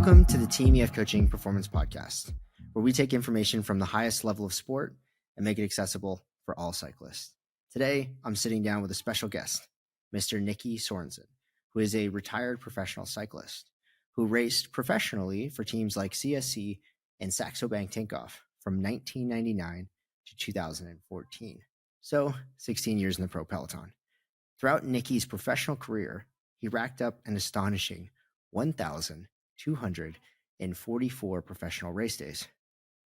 Welcome to the Team EF Coaching Performance Podcast, where we take information from the highest level of sport and make it accessible for all cyclists. Today, I'm sitting down with a special guest, Mr. Nicki Sorensen, who is a retired professional cyclist who raced professionally for teams like CSC and Saxo Bank Tinkoff from 1999 to 2014. So 16 years in the pro peloton. Throughout Nicki's professional career, he racked up an astonishing 1,244 professional race days,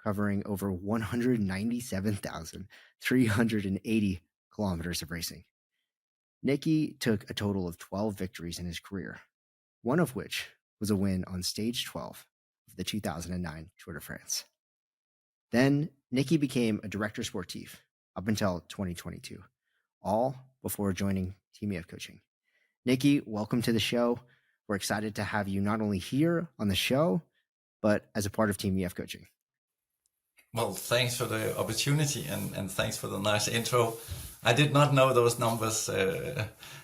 covering over 197,380 kilometers of racing. Nicki took a total of 12 victories in his career, one of which was a win on stage 12 of the 2009 Tour de France. Then Nicki became a director sportif up until 2022, all before joining Team EF Coaching. Nicki, welcome to the show. We're excited to have you not only here on the show, but as a part of Team EF Coaching. Well, thanks for the opportunity and thanks for the nice intro. I did not know those numbers,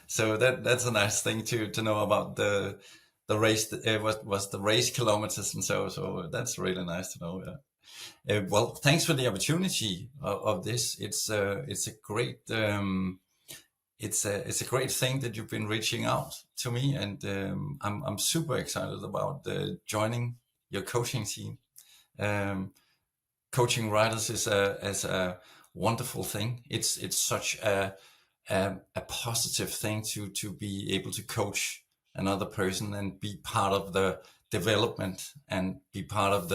so that's a nice thing to know about the race. What was the race kilometers and so that's really nice to know. Well, thanks for the opportunity of this. It's a great. It's a great thing that you've been reaching out to me, and I'm super excited about joining your coaching team. Coaching riders is a wonderful thing. It's such a positive thing to be able to coach another person and be part of the development and be part of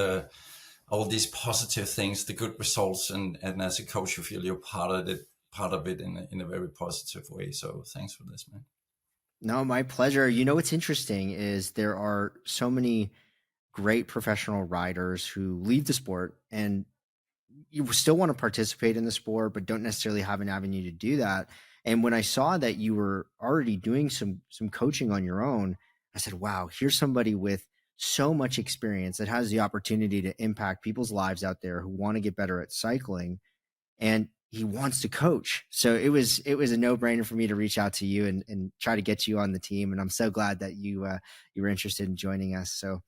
all these positive things, the good results, and as a coach you feel you're part of it in a very positive way. So thanks for this, man. No, my pleasure. You know, what's interesting is there are so many great professional riders who leave the sport and you still want to participate in the sport, but don't necessarily have an avenue to do that. And when I saw that you were already doing some coaching on your own, I said, wow, here's somebody with so much experience that has the opportunity to impact people's lives out there who want to get better at cycling. And he wants to coach. So it was a no-brainer for me to reach out to you and try to get you on the team. And I'm so glad that you were interested in joining us. So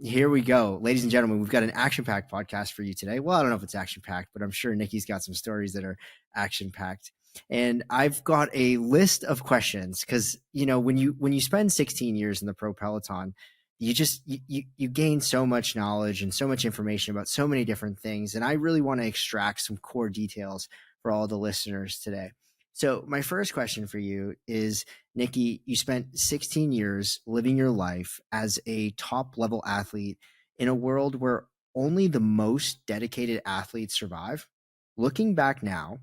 here we go. Ladies and gentlemen, we've got an action-packed podcast for you today. Well, I don't know if it's action-packed, but I'm sure Nicki's got some stories that are action-packed. And I've got a list of questions because, you know, when you spend 16 years in the pro peloton, you gain so much knowledge and so much information about so many different things. And I really want to extract some core details for all the listeners today. So my first question for you is, Nicki, you spent 16 years living your life as a top level athlete in a world where only the most dedicated athletes survive. Looking back now,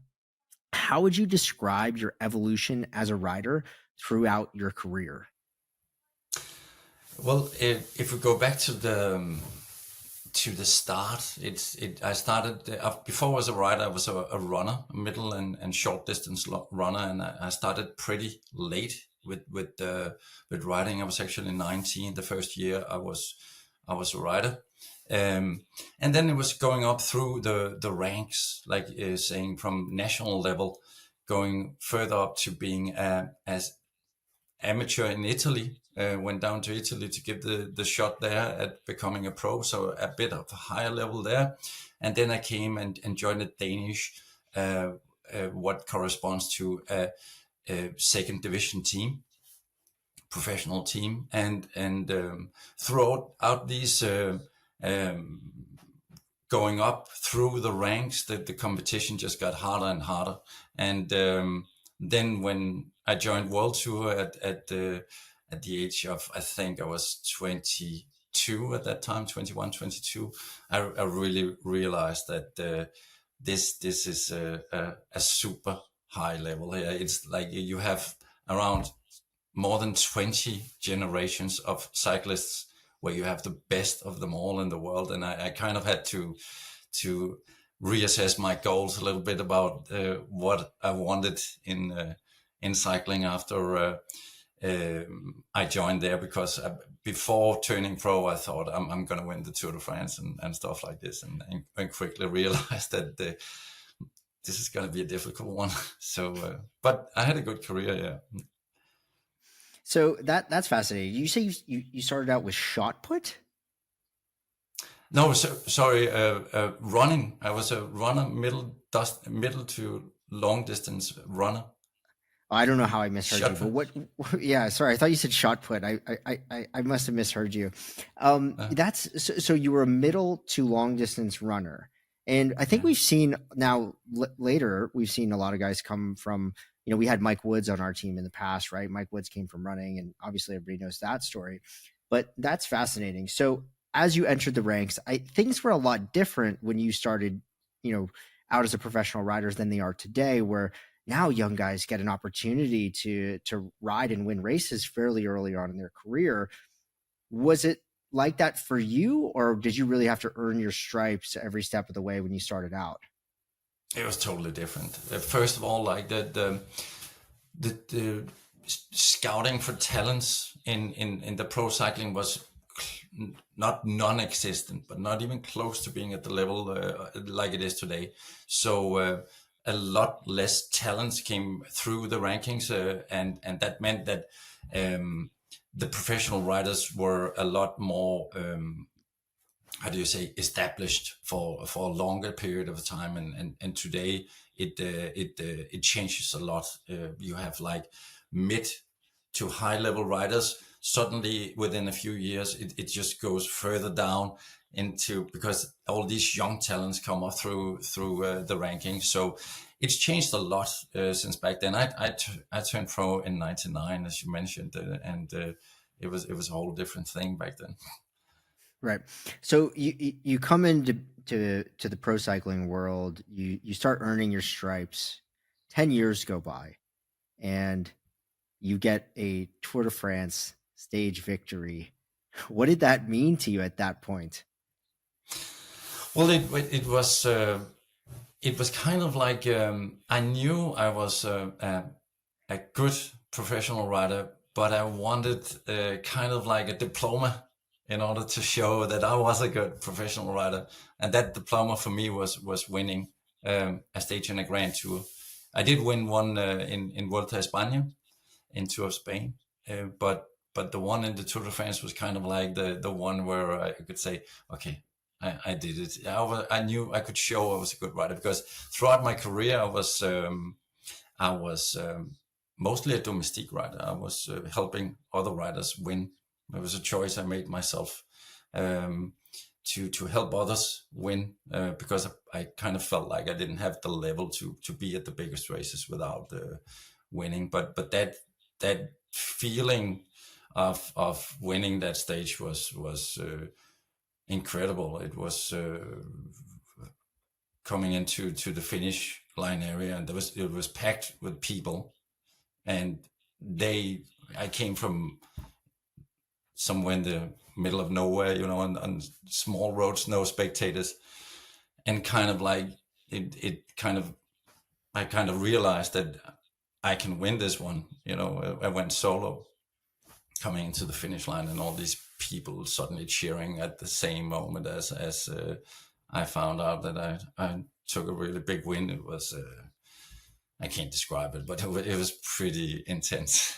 how would you describe your evolution as a rider throughout your career? Well, if we go back to the start, I started before I was a rider. I was a runner, a middle and short distance runner, and I started pretty late with riding. I was actually 19 the first year I was a rider, and then it was going up through the ranks, like saying from national level, going further up to being as amateur in Italy. Went down to Italy to give the shot there at becoming a pro, so a bit of a higher level there. And then I came and joined a Danish, what corresponds to a second division team, professional team. And throughout these going up through the ranks, the competition just got harder and harder. And then when I joined World Tour at the age of, I think I was 22 at that time, 21, 22, I really realized that this is a super high level. It's like you have around more than 20 generations of cyclists where you have the best of them all in the world. And I kind of had to reassess my goals a little bit about what I wanted in cycling after I joined there, because before turning pro, I thought I'm going to win the Tour de France and stuff like this, and quickly realized that this is going to be a difficult one. So, but I had a good career, yeah. So that's fascinating. You say you started out with shot put? No, sorry, running. I was a runner, middle to long distance runner. I don't know how I misheard you, Shot but put. what? Yeah, sorry. I thought you said shot put. I must have misheard you. Uh, That's so you were a middle to long distance runner, and I think yeah. we've seen now later we've seen a lot of guys come from. We had Mike Woods on our team in the past, right? Mike Woods came from running, and obviously everybody knows that story. But that's fascinating. So as you entered the ranks, things were a lot different when you started, you know, out as a professional rider than they are today, where now young guys get an opportunity to ride and win races fairly early on in their career. Was it like that for you, or did you really have to earn your stripes every step of the way when you started out? It was totally different. First of all, like the scouting for talents in the pro cycling was not non-existent, but not even close to being at the level like it is today. So a lot less talents came through the rankings, and that meant that the professional riders were a lot more. How do you say, established for a longer period of time, and today it changes a lot. You have like mid to high level riders. Suddenly within a few years it just goes further down into, because all these young talents come up through the rankings. So it's changed a lot since back then. I turned pro in 99, as you mentioned, and it was a whole different thing back then. Right. So you come into to the pro cycling world. You start earning your stripes. 10 years go by, and you get a Tour de France stage victory. What did that mean to you at that point? Well, it was kind of like, I knew I was a good professional rider, but I wanted kind of like a diploma in order to show that I was a good professional rider, and that diploma for me was winning a stage in a Grand Tour. I did win one in Vuelta a España, in Tour of Spain, but the one in the Tour de France was kind of like the one where I could say, okay, I did it. I knew I could show I was a good rider, because throughout my career I was mostly a domestique rider. I was helping other riders win. It was a choice I made myself, um, to help others win, because I kind of felt like I didn't have the level to be at the biggest races without winning. But that feeling of winning that stage was incredible. It was coming into the finish line area, and it was packed with people, and they I came from somewhere in the middle of nowhere, on small roads, no spectators, and kind of like it kind of I kind of realized that I can win this one. I went solo coming into the finish line, and all these people suddenly cheering at the same moment as I found out that I took a really big win. It was I can't describe it, but it was pretty intense.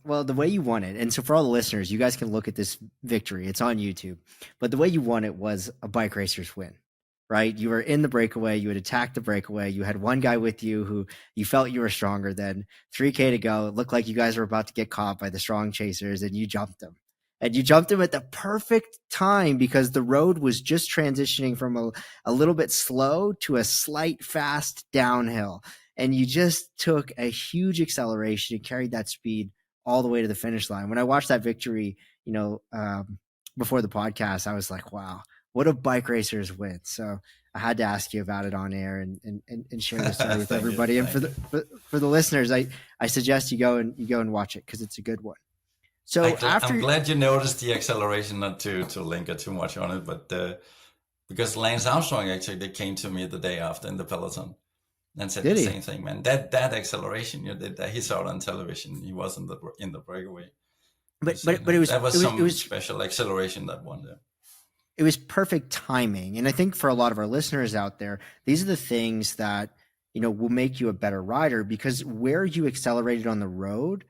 Well, the way you won it, and so for all the listeners, you guys can look at this victory. It's on YouTube. But the way you won it was a bike racer's win, right? You were in the breakaway. You had attacked the breakaway. You had one guy with you who you felt you were stronger than. 3K to go. It looked like you guys were about to get caught by the strong chasers, and you jumped them. And you jumped them at the perfect time because the road was just transitioning from a little bit slow to a slight fast downhill. And you just took a huge acceleration and carried that speed all the way to the finish line. When I watched that victory, before the podcast, I was like, wow, what a bike racers win. So I had to ask you about it on air and share the story with Thank you, everybody. And thank you. for the listeners, I suggest you go and watch it because it's a good one. So I'm after glad you noticed the acceleration, not to linger too much on it, but because Lance Armstrong actually they came to me the day after in the peloton and said did the he? same thing, man. That acceleration you did, that he saw it on television. He was in the breakaway. He said But it was that was it was it some was special acceleration that one day. it was perfect timing. And I think for a lot of our listeners out there, these are the things that will make you a better rider because where you accelerated on the road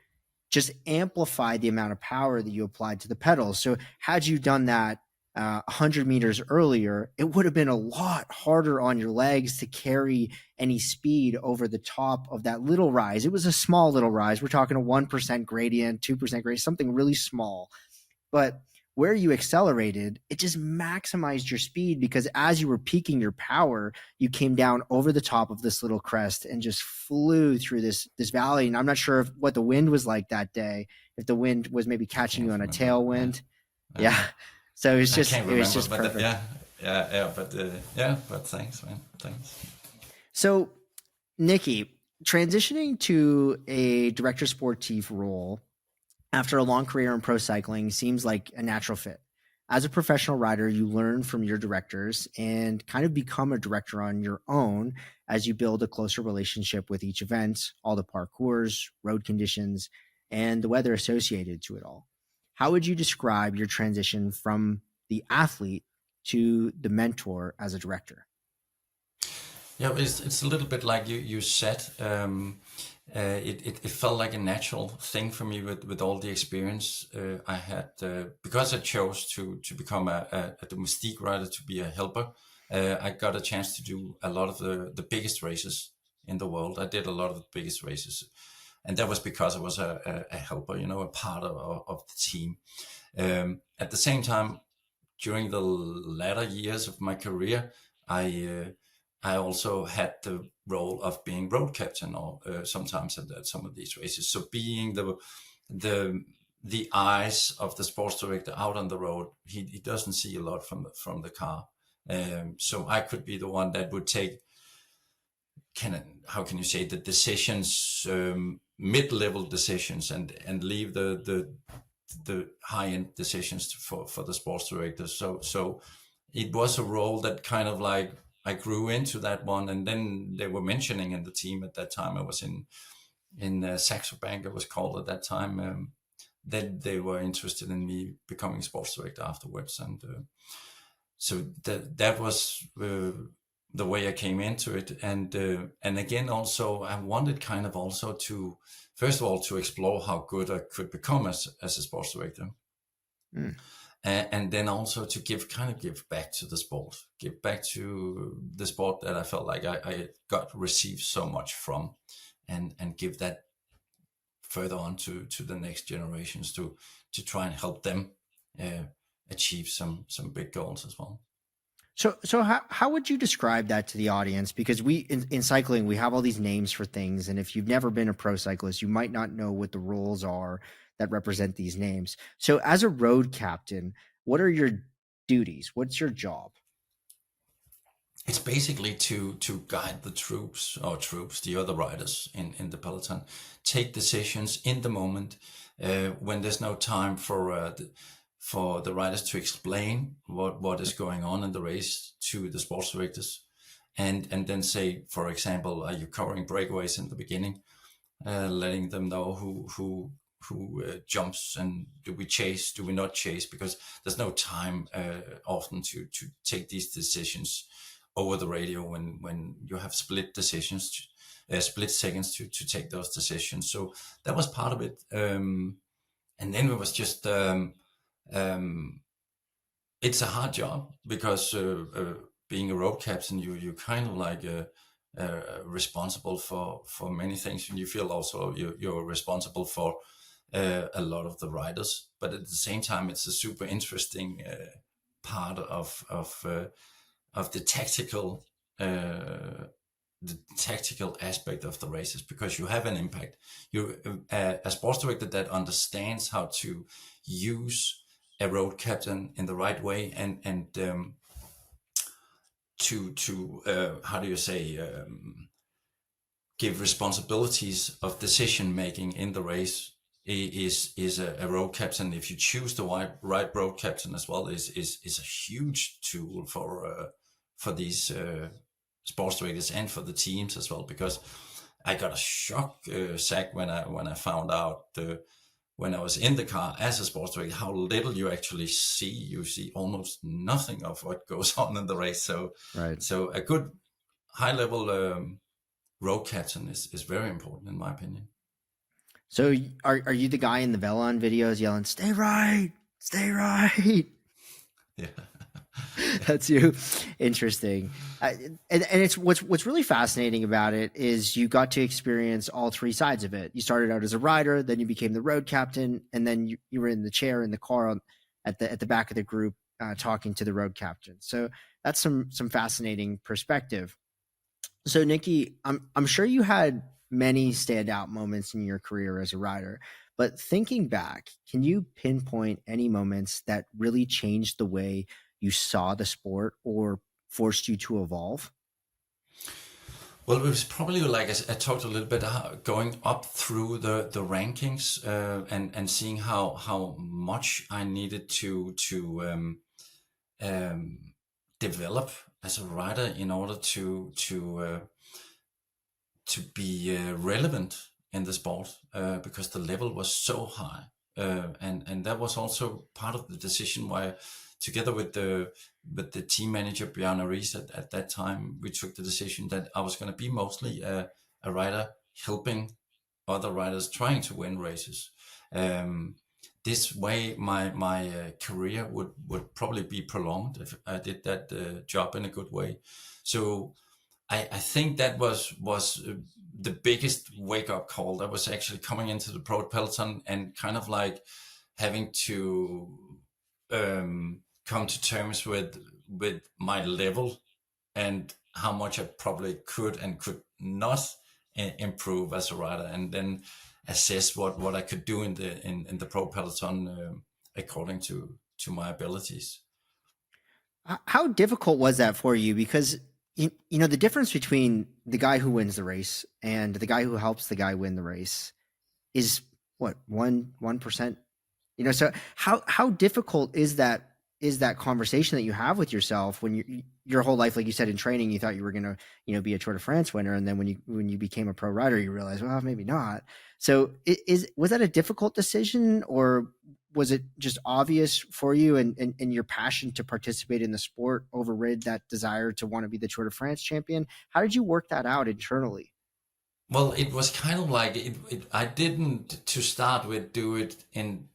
just amplified the amount of power that you applied to the pedals. So had you done that 100 meters earlier, it would have been a lot harder on your legs to carry any speed over the top of that little rise. It was a small little rise. We're talking a 1% gradient, 2% gradient, something really small. But where you accelerated, it just maximized your speed, because as you were peaking your power, you came down over the top of this little crest and just flew through this valley. And I'm not sure what the wind was like that day, if the wind was maybe I catching you can't on a remember. Yeah, tailwind. yeah. Yeah. So I can't it was remember, just but perfect. but thanks, man. Thanks. So, Nicki, transitioning to a director sportif role after a long career in pro cycling seems like a natural fit. As a professional rider, you learn from your directors and kind of become a director on your own as you build a closer relationship with each event, all the parcours, road conditions, and the weather associated to it all. How would you describe your transition from the athlete to the mentor as a director? Yeah, it's a little bit like you said. It felt like a natural thing for me with all the experience I had, because I chose to become a domestique rider, to be a helper. I got a chance to do a lot of the biggest races in the world. I did a lot of the biggest races, and that was because I was a helper, a part of the team. At the same time, during the latter years of my career, I also had the role of being road captain, or sometimes at some of these races. So being the the eyes of the sports director out on the road, he doesn't see a lot from the car. So I could be the one that would take, how can you say, the decisions, mid-level decisions, and leave the high-end decisions for the sports director. So it was a role that kind of like I grew into that one, and then they were mentioning in the team at that time. I was in Saxo Bank, it was called at that time. That they were interested in me becoming sports director afterwards, and so that was the way I came into it. And again, also I wanted kind of also to, first of all, to explore how good I could become as a sports director. Mm. And then also to give back to the sport, give back to the sport that I felt like I got received so much from, and give that further on to the next generations, to try and help them achieve some big goals as well. So how would you describe that to the audience? Because we in cycling, we have all these names for things, and if you've never been a pro cyclist, you might not know what the roles are that represent these names. So as a road captain, what are your duties? What's your job? It's basically to guide the troops, the other riders in the peloton, take decisions in the moment, when there's no time for the riders to explain what is going on in the race to the sports directors, and then say, for example, are you covering breakaways in the beginning, letting them know who jumps, and do we chase, do we not chase, because there's no time often to take these decisions over the radio when you have split decisions, split seconds to take those decisions. So that was part of it. And then it was just, um, it's a hard job, because being a road captain, you kind of like responsible for many things, and you feel also you're responsible for a lot of the riders. But at the same time, it's a super interesting part of the tactical aspect of the races, because you have an impact. You're a sports director that understands how to use a road captain in the right way, and to how do you say, give responsibilities of decision making in the race, is a road captain. If you choose the right road captain as well, is a huge tool for these sports directors and for the teams as well. Because I got a shock, Zach, when I found out, when I was in the car as a sports director, how little you actually see. You see almost nothing of what goes on in the race. Right. So a good high level road captain is very important, in my opinion. So are you the guy in the Velon videos yelling, "Stay right, stay right"? Yeah. That's you. Interesting. And it's what's really fascinating about it is you got to experience all three sides of it. You started out as a rider, then you became the road captain, and then you were in the chair in the car at the back of the group talking to the road captain. So that's some fascinating perspective. So Nikki, I'm sure you had many standout moments in your career as a rider, but thinking back, can you pinpoint any moments that really changed the way you saw the sport or forced you to evolve? Well, it was probably like I talked a little bit going up through the rankings and seeing how much I needed to develop as a writer in order to be relevant in the sport because the level was so high, and that was also part of the decision why, together with the team manager Bjarne Riis at that time, we took the decision that I was going to be mostly a writer helping other riders trying to win races. Um, this way, my career would probably be prolonged if I did that job in a good way. So I think that was the biggest wake up call. That was actually coming into the pro peloton and kind of like having to come to terms with my level and how much I probably could and could not improve as a rider, and then assess what I could do in the pro peloton according to my abilities. How difficult was that for you? Because you know the difference between the guy who wins the race and the guy who helps the guy win the race is what 1%. You know, so how difficult is that conversation that you have with yourself when your whole life, like you said, in training, you thought you were gonna, be a Tour de France winner, and then when you became a pro rider, you realize, well, maybe not. So was that a difficult decision, or was it just obvious for you, and your passion to participate in the sport overrid that desire to want to be the Tour de France champion? How did you work that out internally? Well, it was kind of like I didn't to start with do it in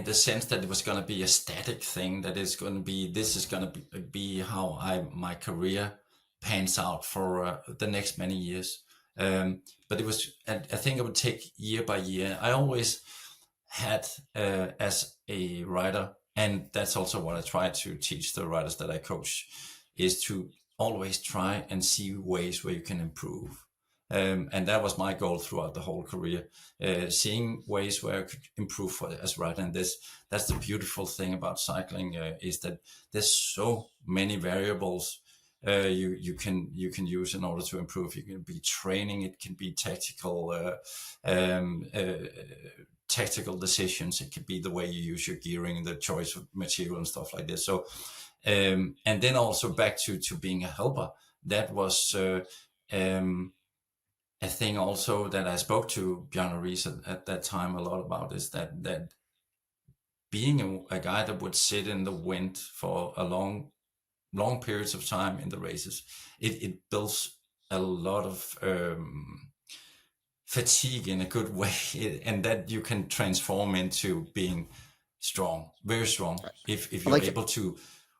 the sense that it was going to be a static thing, that is going to be, this is going to be how my career pans out for the next many years. But it was, I think it would take year by year. I always had as a writer, and that's also what I try to teach the writers that I coach, is to always try and see ways where you can improve. And that was my goal throughout the whole career, seeing ways where I could improve as a writer. And that's the beautiful thing about cycling, is that there's so many variables you can use in order to improve. You can be training, it can be um, uh, tactical decisions, it could be the way you use your gearing, the choice of material and stuff like this. So and then also back to being a helper. That was um, a thing also that I spoke to Bjarne Riis at that time a lot about, is that being a guy that would sit in the wind for a long periods of time in the races, it builds a lot of fatigue in a good way, and that you can transform into being strong, very strong, if I you're like to able to,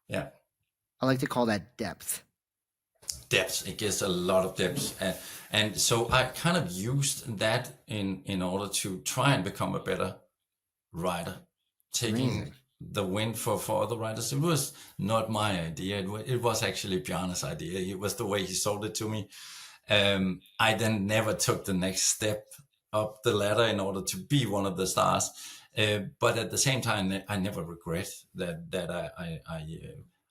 yeah. I like to call that depth. Depth, it gives a lot of depth, and so I kind of used that in order to try and become a better rider, taking Amazing. the win for other riders. It was not my idea, it was actually Bjarne's idea. It was the way he sold it to me. I then never took the next step up the ladder in order to be one of the stars. But at the same time, I never regret that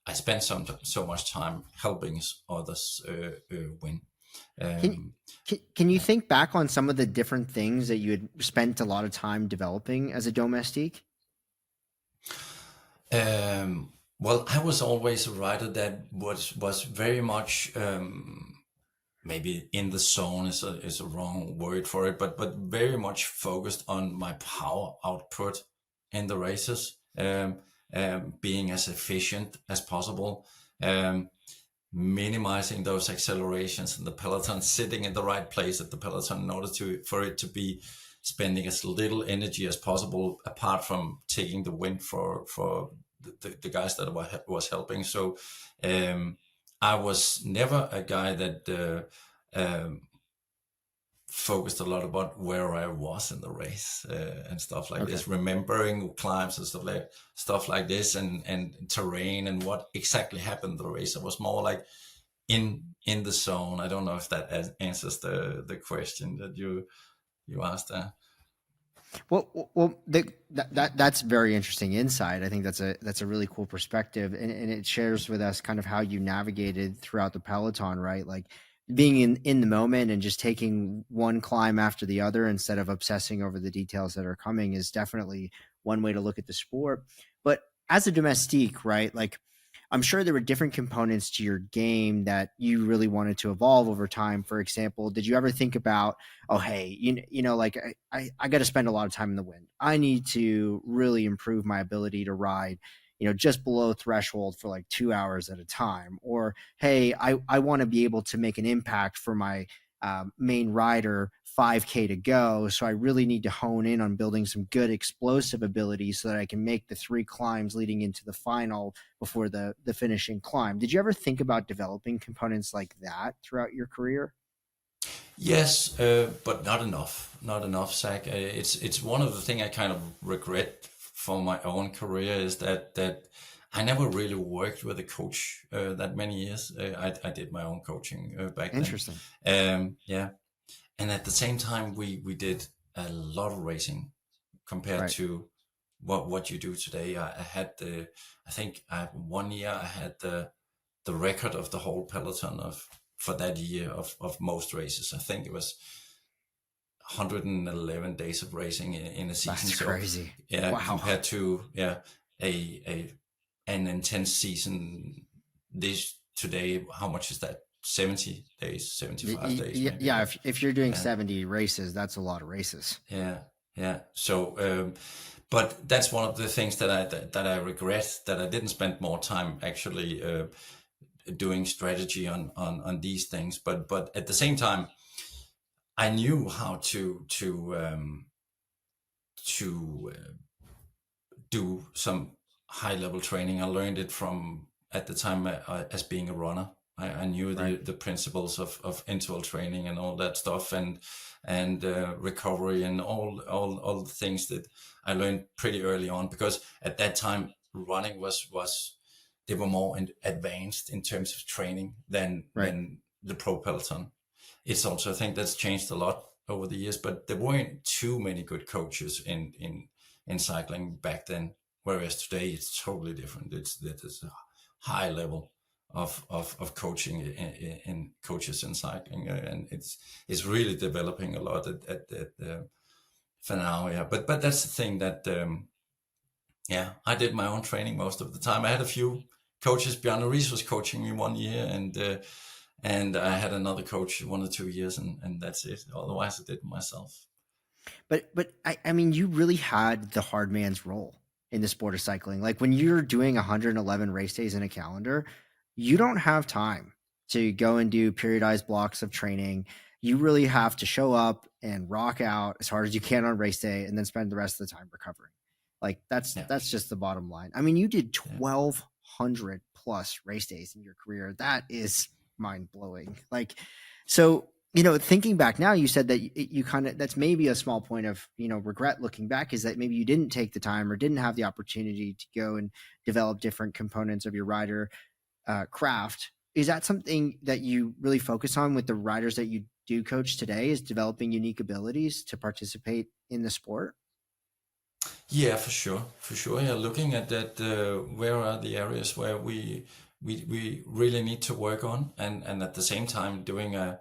I spent so much time helping others win. Can Um, can you yeah. think back on some of the different things that you had spent a lot of time developing as a domestique? Well, I was always a writer that was very much maybe in the zone is a wrong word for it, but very much focused on my power output in the races, being as efficient as possible, um, minimizing those accelerations in the peloton, sitting in the right place at the peloton in order for it to be spending as little energy as possible, apart from taking the win for the guys that was helping. So I was never a guy that focused a lot about where I was in the race and stuff like Okay. this, remembering climbs and stuff like this, and terrain and what exactly happened in the race. I was more like in the zone. I don't know if that answers the question that you asked there. That's very interesting insight. I think that's a really cool perspective, and it shares with us kind of how you navigated throughout the peloton, right? Like being in the moment and just taking one climb after the other instead of obsessing over the details that are coming is definitely one way to look at the sport. But as a domestique, right? Like I'm sure there were different components to your game that you really wanted to evolve over time. For example, did you ever think about, oh, hey, like I got to spend a lot of time in the wind. I need to really improve my ability to ride, just below threshold for like 2 hours at a time. Or, hey, I want to be able to make an impact for my main rider 5K to go. So I really need to hone in on building some good explosive abilities so that I can make the 3 climbs leading into the final before the finishing climb. Did you ever think about developing components like that throughout your career? Yes, but not enough. Not enough, Zach. It's one of the things I kind of regret from my own career is that I never really worked with a coach that many years. I did my own coaching back then. Interesting. Yeah, and at the same time, we did a lot of racing compared Right. to what you do today. I had I think I 1 year I had the record of the whole peloton of for that year of most races. I think it was 111 days of racing in a season. That's So crazy. yeah, Wow. compared to a an intense season this today, how much is that? 70 days, 75 days maybe. Yeah, if you're doing Yeah, 70 races, that's a lot of races. yeah, yeah. So, but that's one of the things that I regret that I didn't spend more time actually doing strategy on these things. But at the same time, I knew how to do some high level training. I learned it from at the time as being a runner. I knew Right. the principles of interval training and all that stuff, and recovery and all the things that I learned pretty early on, because at that time running was they were more advanced in terms of training Right. than the pro peloton. It's also, I think that's changed a lot over the years, but there weren't too many good coaches in cycling back then. Whereas today it's totally different. It's a high level of coaching in coaches in cycling, and it's really developing a lot for now. Yeah, but that's the thing that yeah, I did my own training most of the time. I had a few coaches. Bjarne Ries was coaching me 1 year, and I had another coach 1 or 2 years, and that's it. Otherwise, I did it myself. But I mean, you really had the hard man's role in the sport of cycling. Like when you're doing 111 race days in a calendar, you don't have time to go and do periodized blocks of training. You really have to show up and rock out as hard as you can on race day and then spend the rest of the time recovering. Like Yeah, that's just the bottom line. I mean, you did yeah, 1200 plus race days in your career. That is mind blowing. Like so thinking back now, you said that you kind of, that's maybe a small point of, regret looking back, is that maybe you didn't take the time or didn't have the opportunity to go and develop different components of your rider craft. Is that something that you really focus on with the riders that you do coach today, is developing unique abilities to participate in the sport? yeah, for sure. Yeah, looking at that, where are the areas where we really need to work on, and at the same time doing a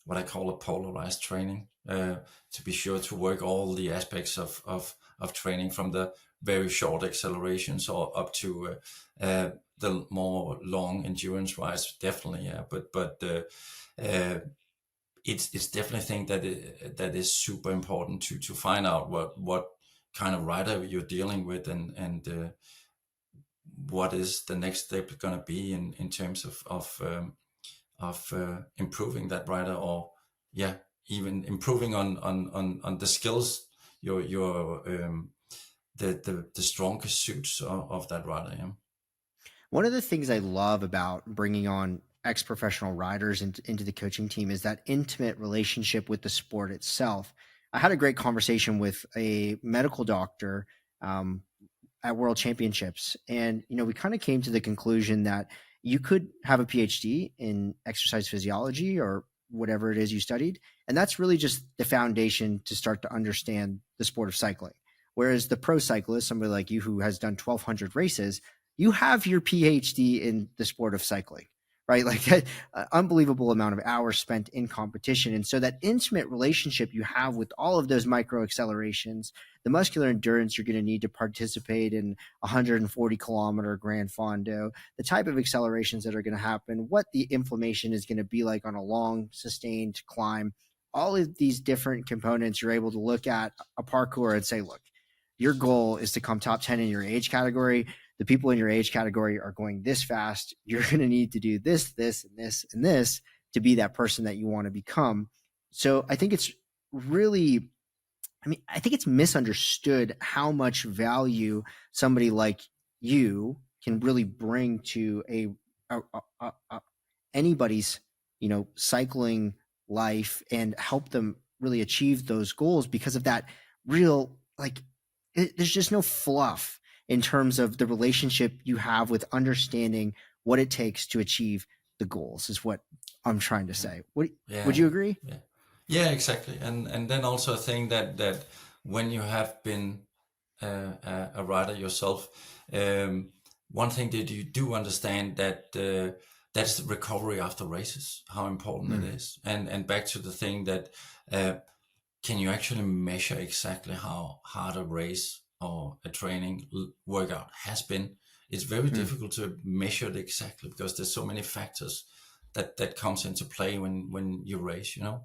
what I call a polarized training, to be sure to work all the aspects of training, from the very short accelerations or up to the more long endurance wise, definitely. Yeah, but uh, it's definitely a thing that is super important to find out what kind of rider you're dealing with, and what is the next step going to be in terms of improving that rider, or yeah, even improving on the skills, your the strongest suits of that rider. Yeah. One of the things I love about bringing on ex-professional riders into the coaching team is that intimate relationship with the sport itself. I had a great conversation with a medical doctor um, at World Championships, and we kind of came to the conclusion that you could have a PhD in exercise physiology or whatever it is you studied, and that's really just the foundation to start to understand the sport of cycling. Whereas the pro cyclist, somebody like you who has done 1,200 races, you have your PhD in the sport of cycling, right? Like an unbelievable amount of hours spent in competition. And so that intimate relationship you have with all of those micro accelerations, the muscular endurance you're going to need to participate in 140-kilometer Grand Fondo, the type of accelerations that are going to happen, what the inflammation is going to be like on a long sustained climb, all of these different components, you're able to look at a parkour and say, look, your goal is to come top 10 in your age category. The people in your age category are going this fast. You're going to need to do this, this, and this, and this to be that person that you want to become. So I think it's really, I think it's misunderstood how much value somebody like you can really bring to anybody's, cycling life and help them really achieve those goals because of that real, like, there's just no fluff in terms of the relationship you have with understanding what it takes to achieve the goals is what I'm trying to say. Would Yeah, you agree? yeah, yeah, exactly. And then also a thing that when you have been a writer yourself, one thing that you do understand that that's recovery after races, how important it Mm, is, and back to the thing that can you actually measure exactly how hard a race or a training workout has been? It's very mm, difficult to measure it exactly because there's so many factors that comes into play when you race, um,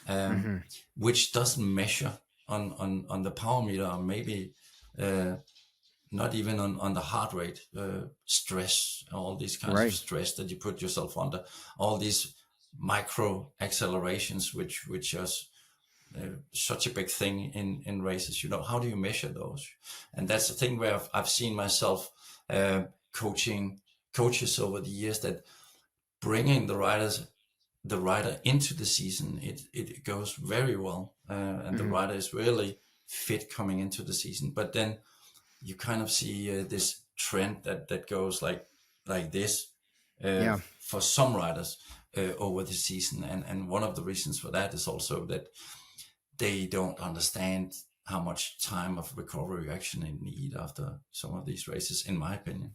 mm-hmm. which doesn't measure on the power meter, or maybe uh, not even on the heart rate, stress, all these kinds of Right. stress that you put yourself under, all these micro accelerations, which are such a big thing in races. How do you measure those? And that's the thing where I've seen myself coaching coaches over the years that bringing the rider into the season, it goes very well, and the Mm-hmm. rider is really fit coming into the season. But then you kind of see this trend that goes like this Yeah. for some riders over the season, and one of the reasons for that is also that they don't understand how much time of recovery you actually need after some of these races, in my opinion.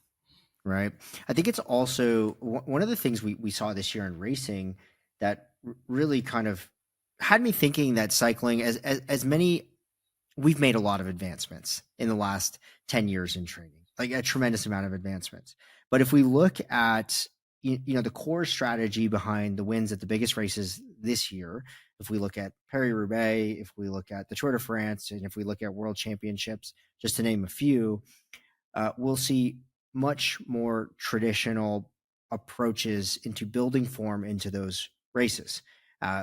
Right. I think it's also one of the things we saw this year in racing that really kind of had me thinking that cycling, as many, we've made a lot of advancements in the last 10 years in training, like a tremendous amount of advancements. But if we look at, the core strategy behind the wins at the biggest races this year, if we look at Paris-Roubaix, if we look at the Tour de France, and if we look at World Championships, just to name a few, we'll see much more traditional approaches into building form into those races.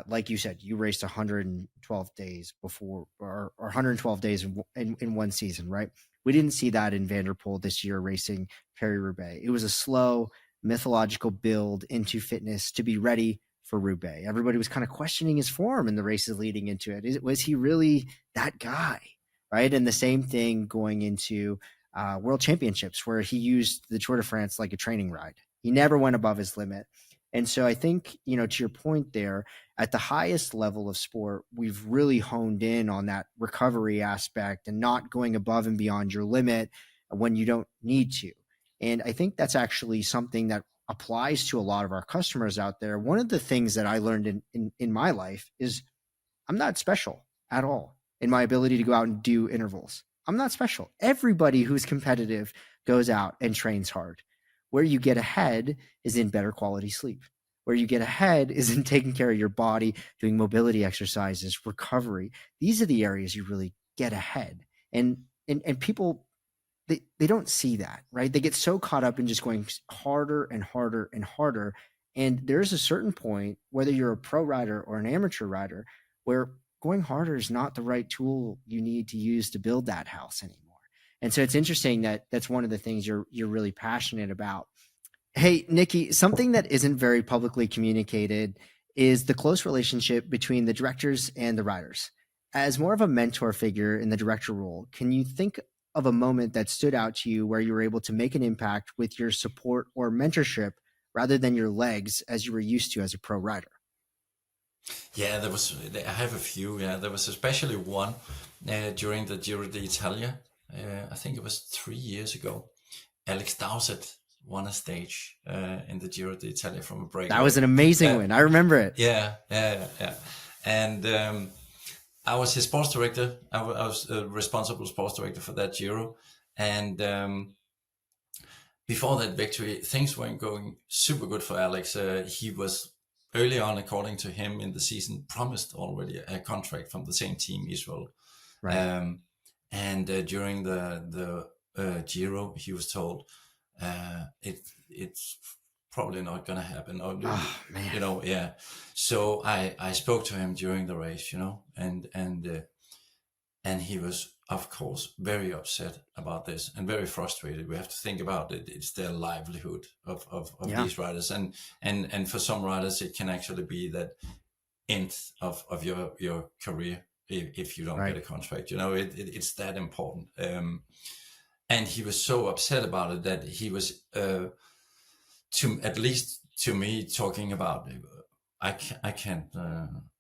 Like you said, you raced 112 days before, or 112 days in one season, right? We didn't see that in Vanderpool this year racing Paris-Roubaix. It was a slow mythological build into fitness to be ready for Roubaix. Everybody was kind of questioning his form in the races leading into it. Was he really that guy? Right. And the same thing going into World Championships, where he used the Tour de France like a training ride. He never went above his limit. And so I think, to your point there, at the highest level of sport, we've really honed in on that recovery aspect and not going above and beyond your limit when you don't need to. And I think that's actually something that applies to a lot of our customers out there. One of the things that I learned in my life is I'm not special at all in my ability to go out and do intervals. I'm not special. Everybody who's competitive goes out and trains hard. Where you get ahead is in better quality sleep. Where you get ahead is in taking care of your body, doing mobility exercises, recovery. These are the areas you really get ahead. And people, they don't see that, right? They get so caught up in just going harder and harder and harder. And there's a certain point, whether you're a pro rider or an amateur rider, where going harder is not the right tool you need to use to build that house anymore. And so it's interesting that that's one of the things you're really passionate about. Hey, Nicki, something that isn't very publicly communicated is the close relationship between the directors and the writers. As more of a mentor figure in the director role, can you think of a moment that stood out to you where you were able to make an impact with your support or mentorship rather than your legs as you were used to as a pro writer? Yeah, I have a few. Yeah, there was especially one during the Giro d'Italia. I think it was 3 years ago. Alex Dowsett won a stage in the Giro d'Italia from a That was breakaway. an amazing Uh, win. I remember it. yeah. And I was his sports director. I was responsible sports director for that Giro. And before that victory, things weren't going super good for Alex. He was early on, according to him, in the season, promised already a contract from the same team, Israel. Right. Um, and during the Giro, he was told it's probably not going to happen. Or, Oh man. yeah. So I spoke to him during the race, and he was, of course, very upset about this and very frustrated. We have to think about it. It's their livelihood of Yeah. these riders, and for some riders, it can actually be that end of your career if you don't get Right. a contract. It's that important. And he was so upset about it that he was, to at least to me, talking about, I can't,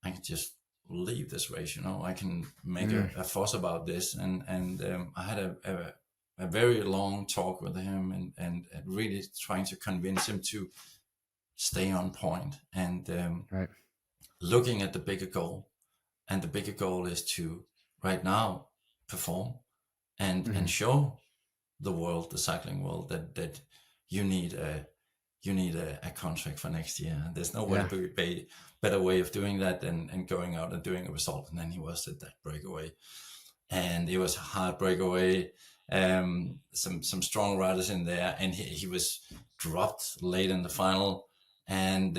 I can just leave this race. I can make Mm, a fuss about this, and I had a very long talk with him, and really trying to convince him to stay on point, and right. looking at the bigger goal. And the bigger goal is to right now perform and Mm, show the world, the cycling world, that you need a contract for next year. And there's no yeah. better way of doing that than going out and doing a result. And then he was at that breakaway, and it was a hard breakaway. Some strong riders in there, and he was dropped late in the final. And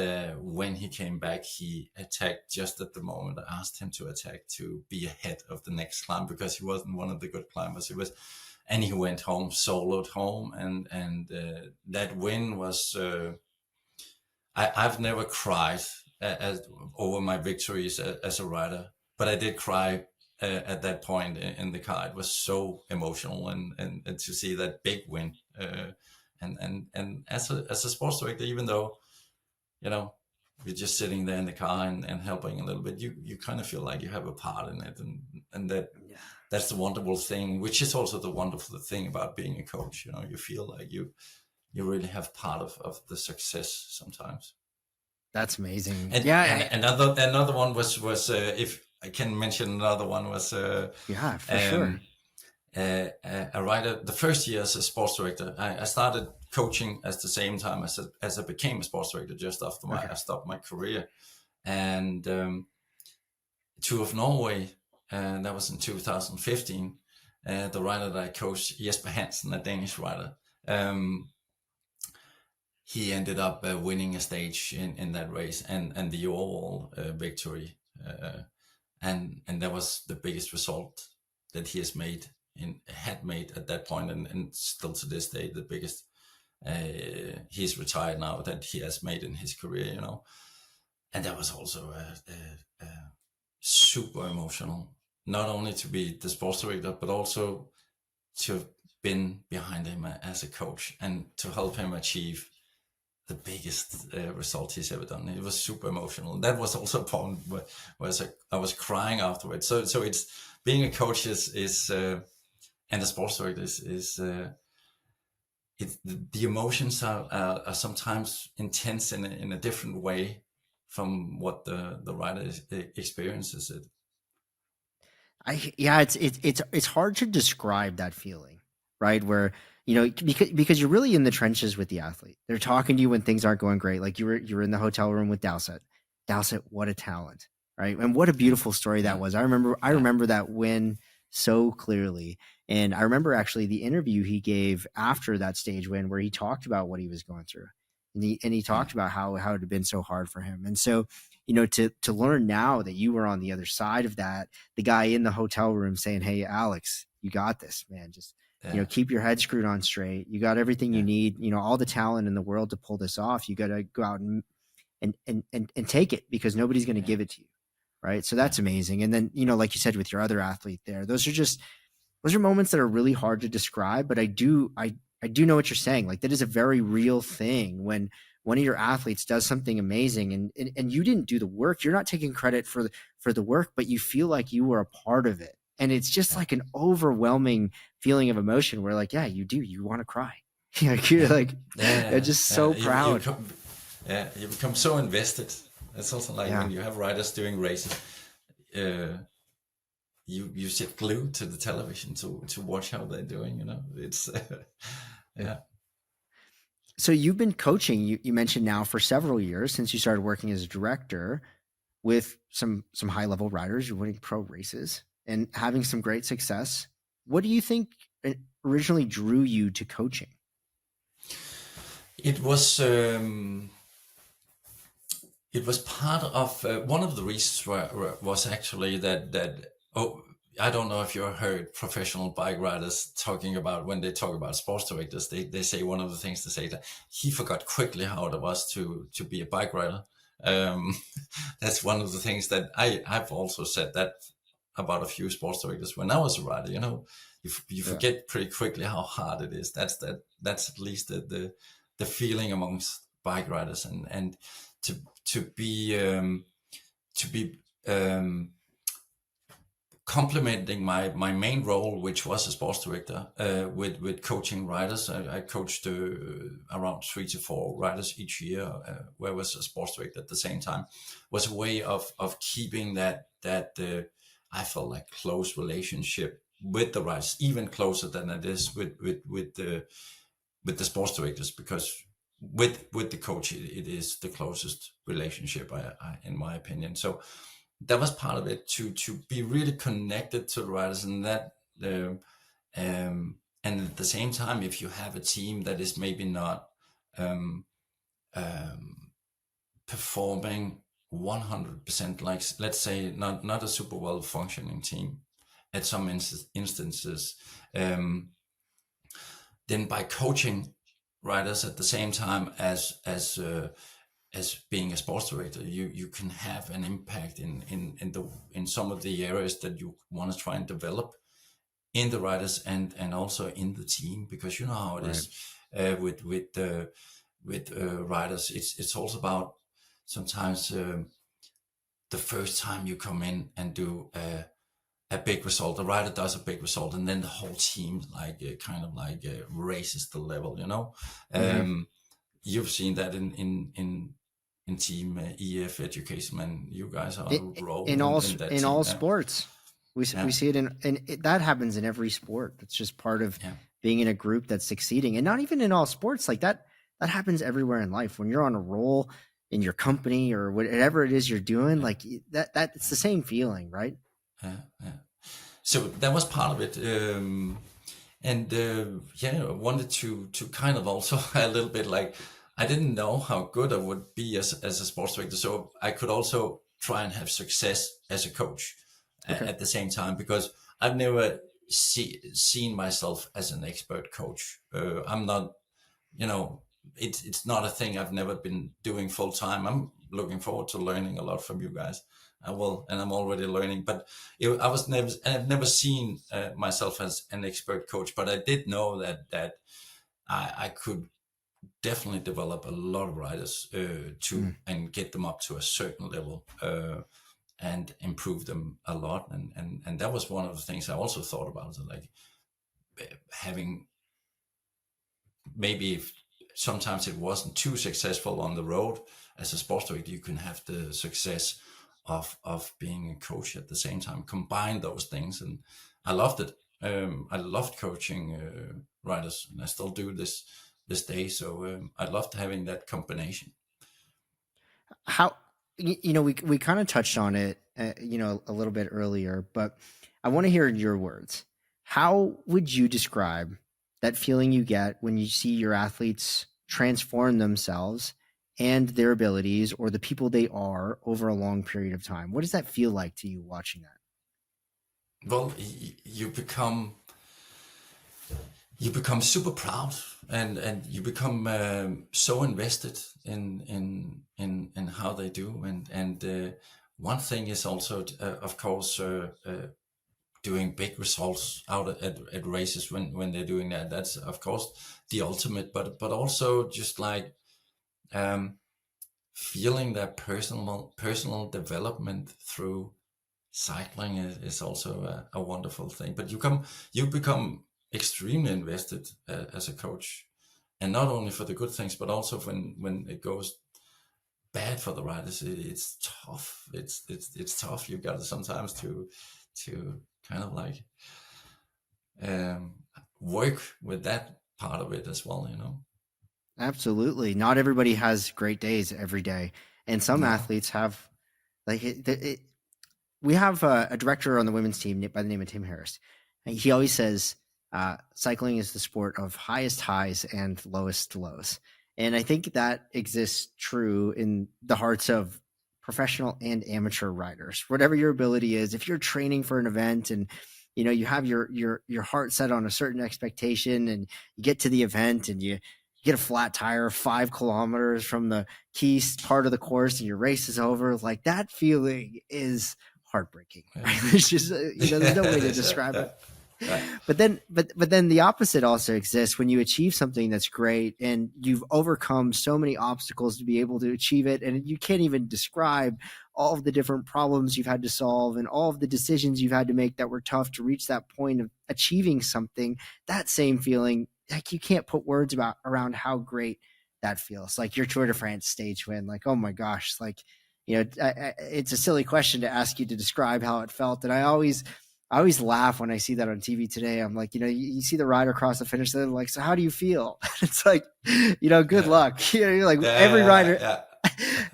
when he came back, he attacked just at the moment. I asked him to attack to be ahead of the next climb, because he wasn't one of the good climbers. And he went home, soloed home, and that win was. I've never cried over my victories as a rider, but I did cry at that point in the car. It was so emotional, and to see that big win. And as a sports director, even though you know you're just sitting there in the car and helping a little bit, you kind of feel like you have a part in it, and Yeah. that's the wonderful thing, which is also the wonderful thing about being a coach. You feel like you really have part of the success sometimes. That's amazing. And Yeah. and another one was if I can mention, another one was Yeah, for sure. um, a writer. The first year as a sports director, I started coaching at the same time as I became a sports director, just after Okay. I stopped my career. And Tour of Norway, that was in 2015. The writer that I coached, Jesper Hansen, a Danish writer, um, he ended up winning a stage in that race, and the overall victory, and that was the biggest result that he had made at that point, and still to this day the biggest. He's retired now, that he has made in his career, and that was also super emotional. Not only to be the sports director, but also to have been behind him as a coach and to help him achieve the biggest result he's ever done. It was super emotional. And that was also a point where I was crying afterwards. So it's being a coach is and a sports director is the emotions are sometimes intense in a different way from what the writer experiences it. Yeah, it's hard to describe that feeling, right? Where because you're really in the trenches with the athlete. They're talking to you when things aren't going great. Like you were in the hotel room with Dowsett. Dowsett, what a talent, right? And what a Yeah, beautiful story that yeah, was. I yeah, remember that win so clearly, and I remember actually the interview he gave after that stage win, where he talked about what he was going through, and he yeah, talked about how it had been so hard for him, and so to learn now that you were on the other side of that, the guy in the hotel room saying, "Hey, Alex, you got this, man. Just, yeah, keep your head screwed on straight. You got everything you yeah, need, all the talent in the world to pull this off. You got to go out and take it, because nobody's going to yeah, give it to you." Right. So yeah, that's amazing. And then, like you said, with your other athlete there, those are moments that are really hard to describe, but I do know what you're saying. Like, that is a very real thing when one of your athletes does something amazing, and you didn't do the work. You're not taking credit for the work, but you feel like you were a part of it. And it's just yeah, like an overwhelming feeling of emotion where, like, yeah, you want to cry. You're yeah, like, you're yeah, just yeah. so proud. You become so invested. It's also like Yeah. when you have riders doing races, uh, you sit glued to the television to watch how they're doing. It's Yeah. yeah. So you've been coaching, you mentioned, now for several years since you started working as a director, with some high level riders. You're winning pro races and having some great success. What do you think originally drew you to coaching? It was part of one of the reasons was actually that oh, I don't know if you heard professional bike riders talking about, when they talk about sports directors, they say one of the things they say that he forgot quickly how it was to be a bike rider. um, that's one of the things that I've also said that about a few sports directors when I was a rider. You Yeah. forget pretty quickly how hard it is. That's at least the feeling amongst bike riders, and to to be um, to be complementing my main role, which was a sports director, with coaching riders. I coached around 3 to 4 riders each year, where I was a sports director at the same time. Was a way of keeping that I felt like close relationship with the riders, even closer than it is with the sports directors, because with the coach it is the closest relationship, in my opinion. So that was part of it, to be really connected to the riders, and that and at the same time, if you have a team that is maybe not um, um, performing 100%, like let's say not a super well functioning team at some instances, um, then by coaching riders at the same time as being a sports director, you can have an impact in some of the areas that you want to try and develop in the riders, and also in the team, because you know how it Right. is with riders. It's also about sometimes the first time you come in and do a big result, the rider does a big result, and then the whole team like kind of like raises the level. Mm-hmm. Um, you've seen that in team EF education, and you guys are In, role in that in team. all Yeah, sports, we yeah, see it that happens in every sport. It's just part of yeah, being in a group that's succeeding, and not even in all sports. Like that happens everywhere in life. When you're on a roll in your company or whatever it is you're doing, yeah, like that it's the same feeling, right? yeah, yeah. So that was part of it. And yeah, I wanted to kind of also a little bit like, I didn't know how good I would be as a sports director, so I could also try and have success as a coach Okay. at the same time, because I've never seen myself as an expert coach. I'm not, you know, it's not a thing I've never been doing full time. I'm looking forward to learning a lot from you guys. I will, and I'm already learning. But I've never seen myself as an expert coach. But I did know that I could definitely develop a lot of riders Mm. and get them up to a certain level. And improve them a lot, and that was one of the things I also thought about, like having, maybe if sometimes it wasn't too successful on the road as a sports director, you can have the success of being a coach at the same time. Combine those things, and I loved it. I loved coaching riders, and I still do this day. So I loved having that combination. How we kind of touched on it, a little bit earlier, but I want to hear your words. How would you describe that feeling you get when you see your athletes transform themselves and their abilities or the people they are over a long period of time? What does that feel like to you watching that? Well, you become super proud, and you become so invested in how they do, and one thing is also, of course, doing big results out at races when they're doing that. That's of course the ultimate, but also just like um, feeling that personal development through cycling is also a wonderful thing. But you become extremely invested as a coach, and not only for the good things, but also when it goes bad for the riders. It's tough. It's tough. You got to sometimes to kind of like um, work with that part of it as well. You know. Absolutely. Not everybody has great days every day. And some No. athletes have, like, we have a director on the women's team by the name of Tim Harris. And he always says cycling is the sport of highest highs and lowest lows. And I think that exists true in the hearts of professional and amateur riders. Whatever your ability is, if you're training for an event and you have your heart set on a certain expectation and you get to the event and you get a flat tire 5 kilometers from the key part of the course and your race is over, like that feeling is heartbreaking, Yeah. right? There's just there's no way to describe it. But then the opposite also exists when you achieve something that's great and you've overcome so many obstacles to be able to achieve it, and you can't even describe all of the different problems you've had to solve and all of the decisions you've had to make that were tough to reach that point of achieving something. That same feeling, like you can't put words around how great that feels. Like your Tour de France stage win, like, oh my gosh, like it's a silly question to ask you to describe how it felt. And I always laugh when I see that on TV today. I'm like, you see the rider cross the finish line, like, so how do you feel? It's like, good Yeah. luck. You're like every Yeah. rider, Yeah.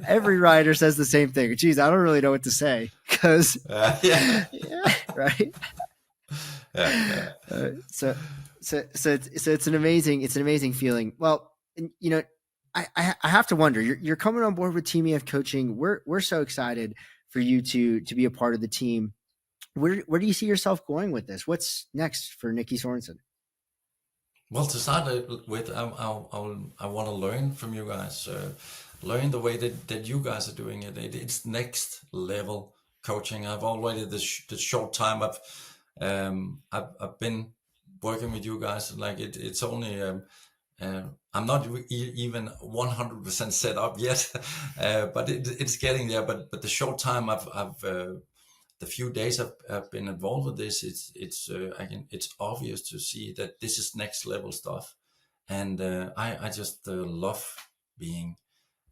every rider says the same thing. Geez, I don't really know what to say because, Yeah. yeah, right. Yeah. Yeah. So it's an amazing feeling. Well, and, I have to wonder. You're coming on board with Team EF coaching. We're so excited for you to be a part of the team. Where do you see yourself going with this? What's next for Nicki Sorensen? Well, to start with, I want to learn from you guys, learn the way that you guys are doing it. It's next level coaching. I've already the short time I've been working with you guys. Like it's only I'm not even 100% set up yet, but it's getting there. But the short time I've the few days I've been involved with this, it's obvious to see that this is next level stuff, and I just love being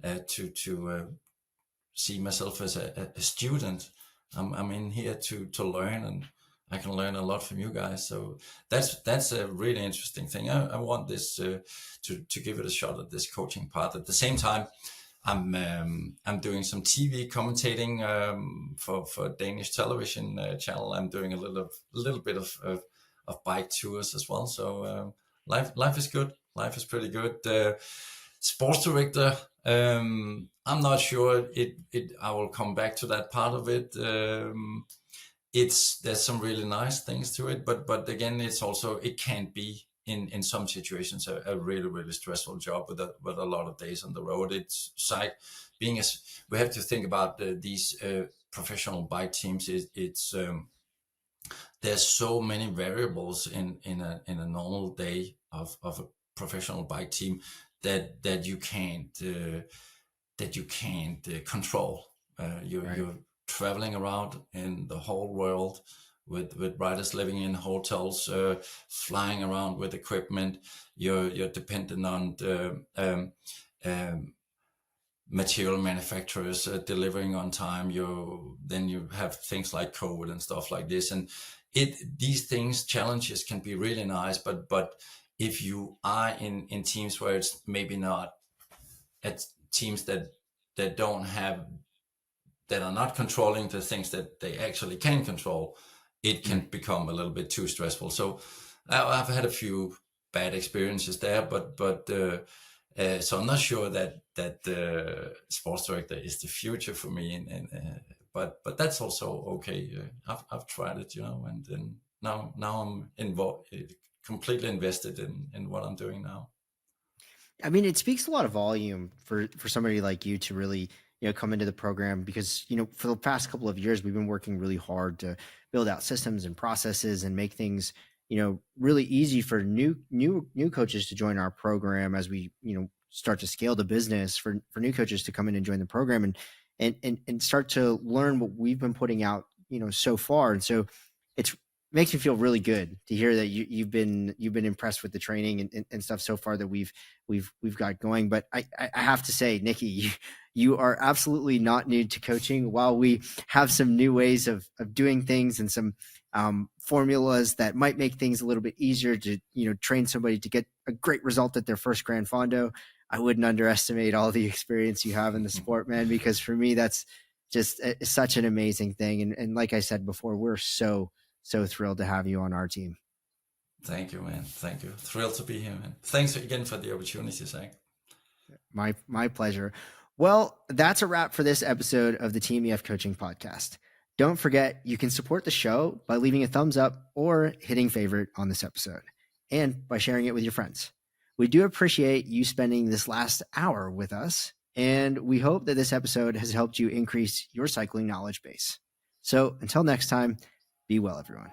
to see myself as a student. I'm in here to learn, and I can learn a lot from you guys. So that's a really interesting thing. I want this to give it a shot at this coaching part. At the same time, I'm doing some TV commentating for Danish television channel. I'm doing a little bit of bike tours as well. So life is good. Life is pretty good. Sports director. I'm not sure. I will come back to that part of it. There's some really nice things to it, but again, it can be in some situations a really stressful job with a lot of days on the road. It's like we have to think about these professional bike teams. There's so many variables in a normal day of a professional bike team that you can't control. Right. You're traveling around in the whole world with riders living in hotels, flying around with equipment. You're dependent on the material manufacturers delivering on time. Then you have things like COVID and stuff like this, and these challenges can be really nice, but if you are in teams where it's maybe not at teams that don't have that are not controlling the things that they actually can control, it can become a little bit too stressful. So I've had a few bad experiences there, but So I'm not sure that the sports director is the future for me, but that's also okay. I've tried it, and then now I'm involved, completely invested in what I'm doing now. I mean, it speaks a lot of volume for somebody like you to really, come into the program because, for the past couple of years we've been working really hard to build out systems and processes and make things, really easy for new coaches to join our program as we, start to scale the business for new coaches to come in and join the program and start to learn what we've been putting out, so far. And so it's makes me feel really good to hear that you've been impressed with the training and stuff so far that we've got going. But I have to say, Nicki, you are absolutely not new to coaching. While we have some new ways of doing things and some formulas that might make things a little bit easier to train somebody to get a great result at their first Grand Fondo, I wouldn't underestimate all the experience you have in the sport, man. Because for me, that's just such an amazing thing. And like I said before, we're so thrilled to have you on our team. Thank you, man. Thank you. Thrilled to be here, man. Thanks again for the opportunity, Zack. My pleasure. Well, that's a wrap for this episode of the Team EF Coaching Podcast. Don't forget, you can support the show by leaving a thumbs up or hitting favorite on this episode, and by sharing it with your friends. We do appreciate you spending this last hour with us, and we hope that this episode has helped you increase your cycling knowledge base. So until next time, be well, everyone.